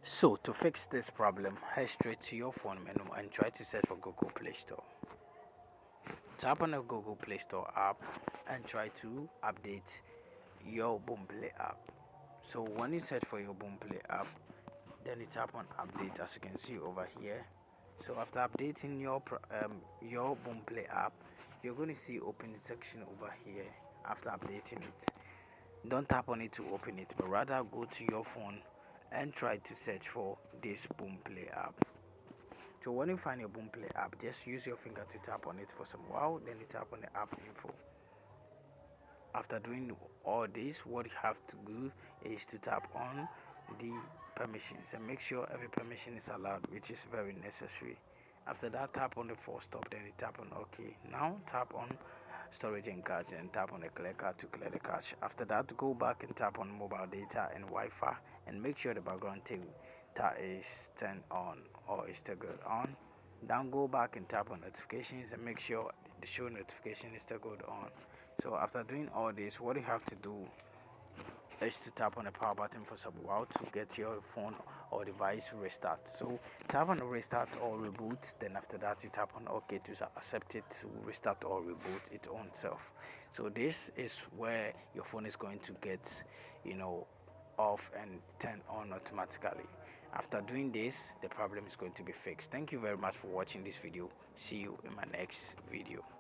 So to fix this problem, head straight to your phone menu and try to search for Google Play Store. Tap on the Google Play Store app and try to update your Boomplay app. So when you search for your Boomplay app, then you tap on update as you can see over here. So after updating your Boomplay app, you're going to see open section over here. After updating it, don't tap on it to open it, but rather go to your phone and try to search for this Boomplay app. So when you find your Boomplay app, just use your finger to tap on it for some while, then you tap on the app info. After doing all this, what you have to do is to tap on the permissions and make sure every permission is allowed, which is very necessary. After that, tap on the force stop, then you tap on OK. Now tap on storage and cache and tap on the clear card to clear the cache. After that, go back and tap on mobile data and Wi-Fi and make sure the background table that is turned on or is still good on. Then go back and tap on notifications and make sure the show notification is still good on. So after doing all this, what you have to do is to tap on the power button for some while to get your phone or device to restart. So tap on the restart or reboot, then after that you tap on OK to accept it to restart or reboot its own self. So this is where your phone is going to get off and turn on automatically. After doing this, the problem is going to be fixed. Thank you very much for watching this video. See you in my next video.